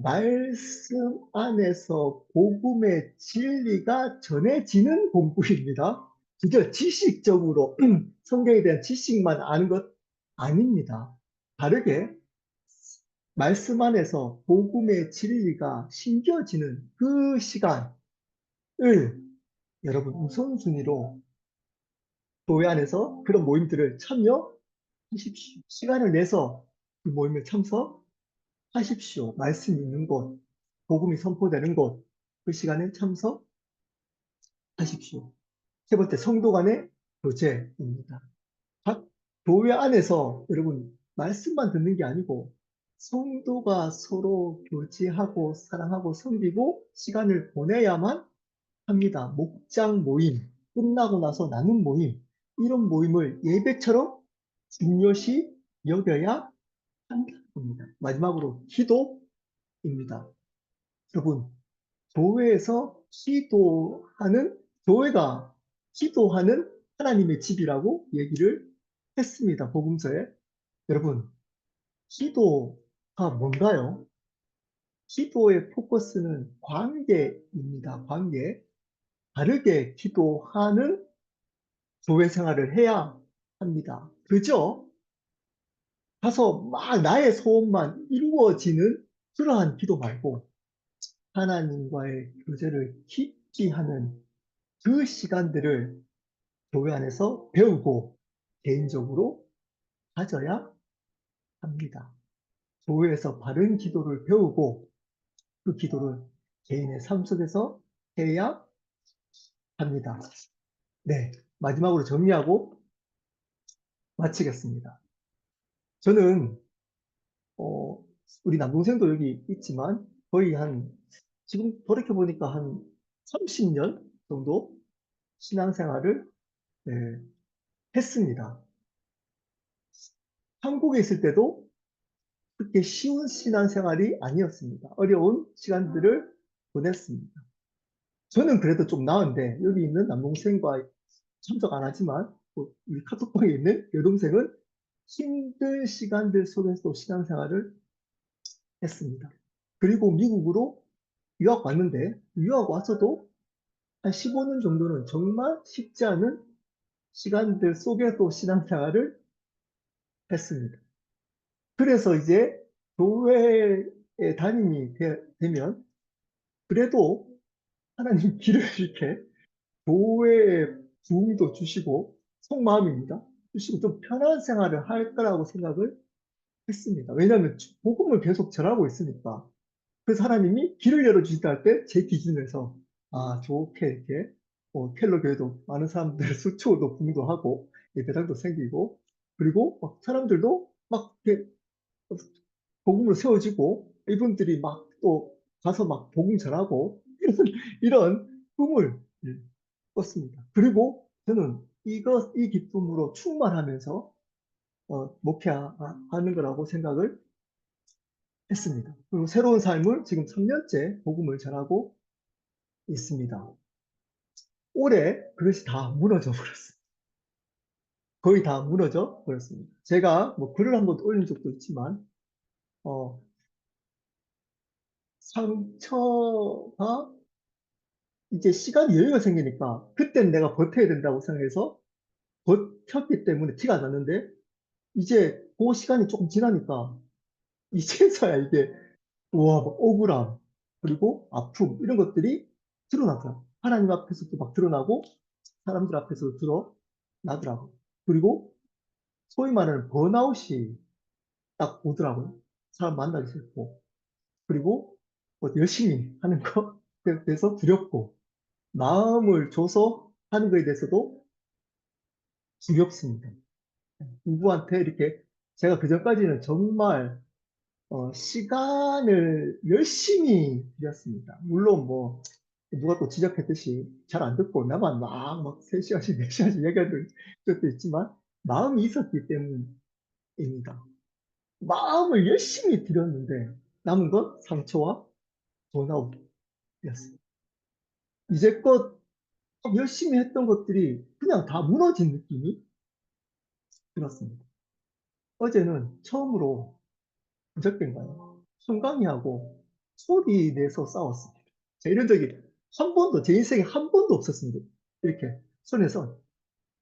말씀 안에서 복음의 진리가 전해지는 공부입니다. 그저 지식적으로 성경에 대한 지식만 아는 것 아닙니다. 다르게 말씀 안에서 복음의 진리가 심겨지는 그 시간을 여러분 우선순위로 교회 안에서 그런 모임들을 참여하십시오. 시간을 내서 그 모임에 참석하십시오. 말씀이 있는 곳, 복음이 선포되는 곳, 그 시간에 참석하십시오. 세 번째, 성도 간의 교제입니다. 각 교회 안에서 여러분 말씀만 듣는 게 아니고 성도가 서로 교제하고 사랑하고 섬기고 시간을 보내야만 합니다. 목장 모임, 끝나고 나서 나눈 모임, 이런 모임을 예배처럼 중요시 여겨야 한다는 겁니다. 마지막으로 기도입니다. 여러분, 교회에서 기도하는, 교회가 기도하는 하나님의 집이라고 얘기를 했습니다. 복음서에. 여러분, 기도가 뭔가요? 기도의 포커스는 관계입니다. 관계. 바르게 기도하는 교회 생활을 해야 합니다. 그죠? 가서 막 나의 소원만 이루어지는 그러한 기도 말고 하나님과의 교제를 깊이 하는 그 시간들을 교회 안에서 배우고 개인적으로 가져야 합니다. 교회에서 바른 기도를 배우고 그 기도를 개인의 삶 속에서 해야 합니다. 네, 마지막으로 정리하고 마치겠습니다. 저는 우리 남동생도 여기 있지만 거의 지금 돌이켜보니까 한 30년 정도 신앙생활을 네, 했습니다. 한국에 있을 때도 그렇게 쉬운 신앙생활이 아니었습니다. 어려운 시간들을 보냈습니다. 저는 그래도 좀 나은데 여기 있는 남동생과 참석 안 하지만 우리 카톡방에 있는 여동생은 힘든 시간들 속에서 신앙생활을 했습니다. 그리고 미국으로 유학 왔는데 유학 와서도 한 15년 정도는 정말 쉽지 않은 시간들 속에서 신앙생활을 했습니다. 그래서 이제 교회에 담임이 되면 그래도 하나님 길을 이렇게 교회에 부흥도 주시고 속마음입니다. 주시고 좀 편한 생활을 할 거라고 생각을 했습니다. 왜냐하면 복음을 계속 전하고 있으니까. 그래서 하나님이 길을 열어주시다 할 때 제 기준에서 좋게 이렇게 켈러 교회도 많은 사람들 수초도 부흥도 하고 예배당도 생기고 그리고 막 사람들도 막 이렇게 복음으로 세워지고 이분들이 막 또 가서 막 복음 전하고 이런 꿈을 꿨습니다. 그리고 저는 이 기쁨으로 충만하면서 목회하는 거라고 생각을 했습니다. 그리고 새로운 삶을 지금 3년째 복음을 전하고 있습니다. 올해 그것이 다 무너져 버렸어요. 거의 다 무너져 버렸습니다. 제가 뭐 글을 한번 올린 적도 있지만 어, 상처가 이제 시간이 여유가 생기니까 그때는 내가 버텨야 된다고 생각해서 버텼기 때문에 티가 났는데 이제 그 시간이 조금 지나니까 이제서야 이게 우와, 막 억울함 그리고 아픔 이런 것들이 드러나더라고요. 하나님 앞에서도 막 드러나고 사람들 앞에서도 드러나더라고요. 그리고 소위 말하는 번아웃이 딱 오더라고요. 사람 만나기 싫고 그리고 뭐 열심히 하는 거 그래서 두렵고 마음을 줘서 하는 거에 대해서도 두렵습니다. 누구한테 이렇게 제가 그전까지는 정말 시간을 열심히 들였습니다. 물론 뭐 누가 또 지적했듯이 잘 안 듣고 나만 막 3시간씩 4시간씩 얘기하는 것도 있지만 마음이 있었기 때문입니다. 마음을 열심히 들였는데 남은 건 상처와 번아웃이었습니다. 이제껏 열심히 했던 것들이 그냥 다 무너진 느낌이 들었습니다. 어제는 처음으로 그저께인가요? 송강이하고 소리 내서 싸웠습니다. 이런 적이 한 번도, 제 인생에 한 번도 없었습니다. 이렇게 손에서.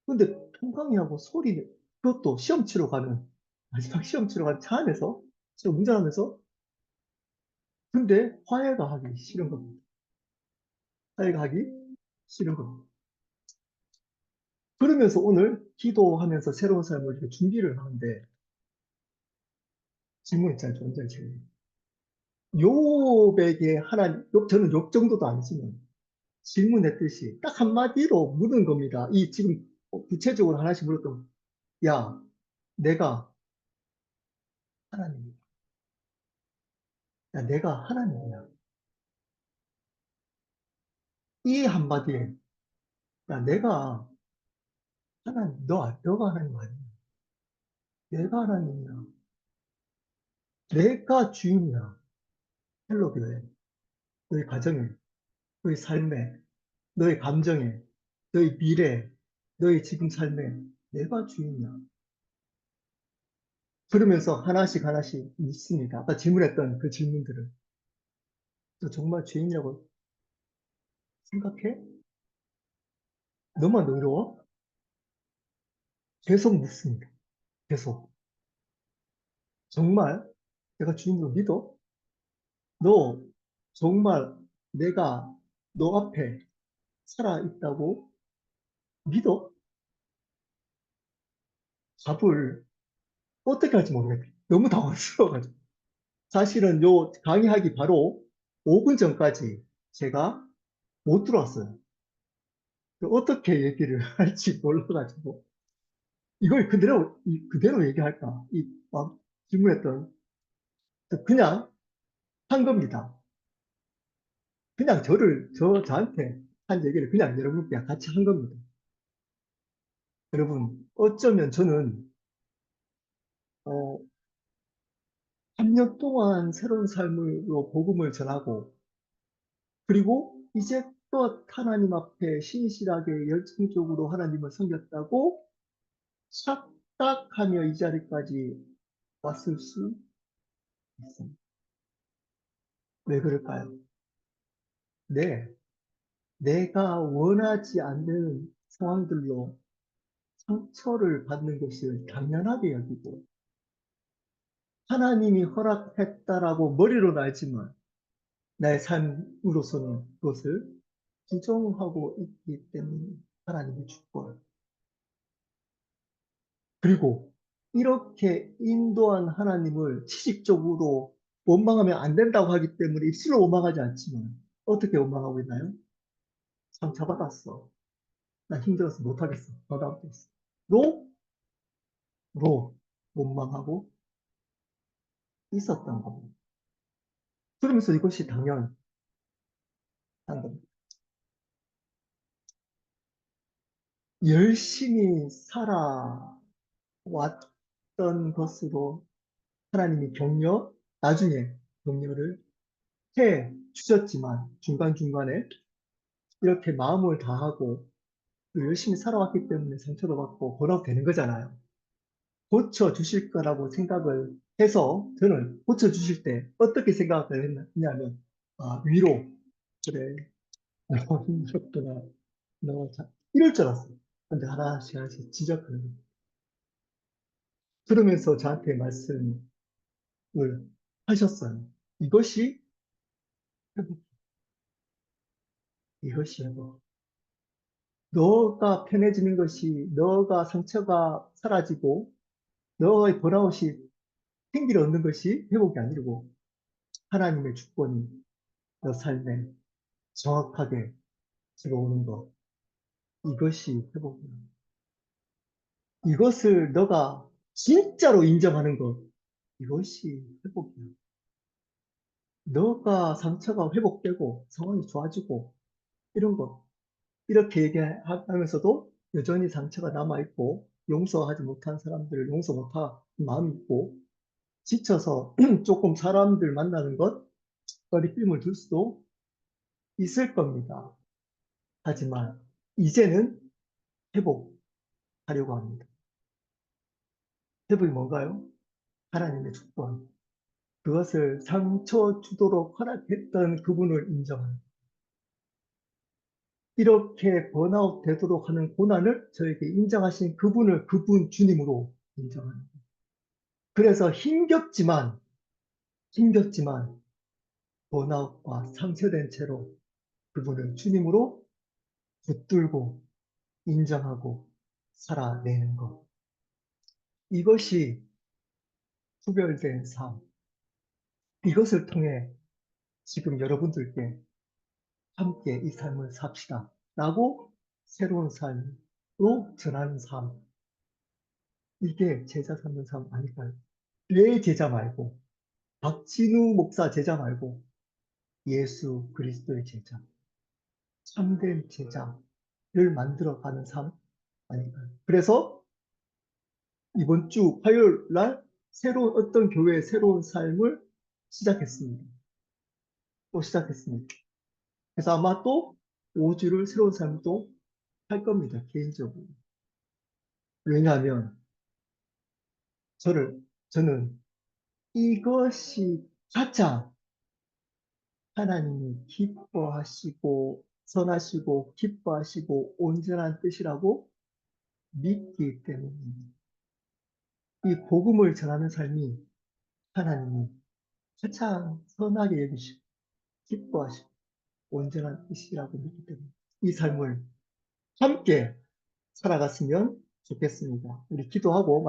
근데 송강이하고 소리 그것도 시험 치러 가는, 마지막 시험 치러 가는 차 안에서, 제가 운전하면서, 근데 화해가 하기 싫은 겁니다. 화해가 하기 싫은 겁니다. 그러면서 오늘 기도하면서 새로운 삶을 이렇게 준비를 하는데, 질문 있잖아요. 좀 전에 질문. 욥에게 하나님, 저는 욥 정도도 아니지만, 질문했듯이 딱 한마디로 묻은 겁니다. 이 지금 구체적으로 하나씩 물었던, 야, 내가 하나님이야. 야, 내가 하나님이야. 이 한마디에, 야, 내가 하나님, 너가 하나님 아니야. 내가 하나님이야. 내가 주인이야. 헬로교회, 너희 가정에, 너희 삶에, 너희 감정에, 너희 미래, 너희 지금 삶에 내가 주인이야. 그러면서 하나씩 하나씩 묻습니다. 아까 질문했던 그 질문들을. 너 정말 주인이라고 생각해? 너만 의로워? 계속 묻습니다. 계속. 정말 내가 주인으로 믿어? 너 정말 내가 너 앞에 살아있다고 믿어? 답을 어떻게 할지 모르겠다. 너무 당황스러워가지고. 사실은 요 강의하기 바로 5분 전까지 제가 못 들어왔어요. 어떻게 얘기를 할지 몰라가지고. 이걸 그대로 얘기할까? 막 질문했던, 그냥 한 겁니다. 그냥 저한테 한 얘기를 그냥 여러분께 같이 한 겁니다. 여러분, 어쩌면 저는, 3년 동안 새로운 삶으로 복음을 전하고, 그리고 이제껏 하나님 앞에 신실하게 열정적으로 하나님을 섬겼다고 착각하며 이 자리까지 왔을 수 있습니다. 왜 그럴까요? 네, 내가 원하지 않는 상황들로 상처를 받는 것을 당연하게 여기고, 하나님이 허락했다라고 머리로는 알지만 나의 삶으로서는 그것을 부정하고 있기 때문에 하나님의 축복. 그리고 이렇게 인도한 하나님을 지식적으로 원망하면 안 된다고 하기 때문에 입술로 원망하지 않지만 어떻게 원망하고 있나요? 상처받았어. 나 힘들어서 못하겠어. 버다운됐어. 로? 로 원망하고 있었던 겁니다. 그러면서 이것이 당연한 겁니다. 열심히 살아왔던 것으로 하나님이 나중에 격려를 해 주셨지만 중간중간에 이렇게 마음을 다하고 또 열심히 살아왔기 때문에 상처도 받고 번아웃 되는 거잖아요. 고쳐 주실 거라고 생각을 해서 저는 고쳐 주실 때 어떻게 생각을 했냐면 위로. 그래, 너무 힘들었구나. 이럴 줄 알았어요. 근데 하나씩 하나씩 지적하는 거예요. 그러면서 저한테 말씀을 하셨어요. 이것이 회복, 이것이 회복. 너가 편해지는 것이, 너가 상처가 사라지고 너의 번아웃이 생기를 얻는 것이 회복이 아니고 하나님의 주권이 너 삶에 정확하게 들어오는 것. 이것이 회복이야. 이것을 너가 진짜로 인정하는 것. 이것이 회복이야. 너가 상처가 회복되고 상황이 좋아지고 이런 것. 이렇게 얘기하면서도 여전히 상처가 남아있고 용서하지 못한 사람들을 용서 못한 마음이 있고 지쳐서 조금 사람들 만나는 것 꺼리낌을 들 수도 있을 겁니다. 하지만 이제는 회복하려고 합니다. 회복이 뭔가요? 하나님의 주권. 그것을 상처 주도록 허락했던 그분을 인정하는. 이렇게 번아웃 되도록 하는 고난을 저에게 인정하신 그분을 그분 주님으로 인정하는. 그래서 힘겹지만 번아웃과 상처된 채로 그분을 주님으로 붙들고 인정하고 살아내는 것. 이것이 구별된 삶. 이것을 통해 지금 여러분들께 함께 이 삶을 삽시다. 라고 새로운 삶으로 전하는 삶. 이게 제자 삼는 삶 아닐까요? 내 제자 말고, 박진우 목사 제자 말고, 예수 그리스도의 제자. 참된 제자를 만들어가는 삶 아닌가요? 그래서 이번 주 화요일 날 새로운 어떤 교회의 새로운 삶을 시작했습니다. 또 시작했습니다. 그래서 아마 또 5주를 새로운 삶도 할 겁니다. 개인적으로. 왜냐하면 저는 이것이 가장 하나님이 기뻐하시고 선하시고 기뻐하시고 온전한 뜻이라고 믿기 때문입니다. 이 복음을 전하는 삶이 하나님이 가장 선하게 여기시고 기뻐하시고 온전한 뜻이라고 믿기 때문에 이 삶을 함께 살아갔으면 좋겠습니다. 우리 기도하고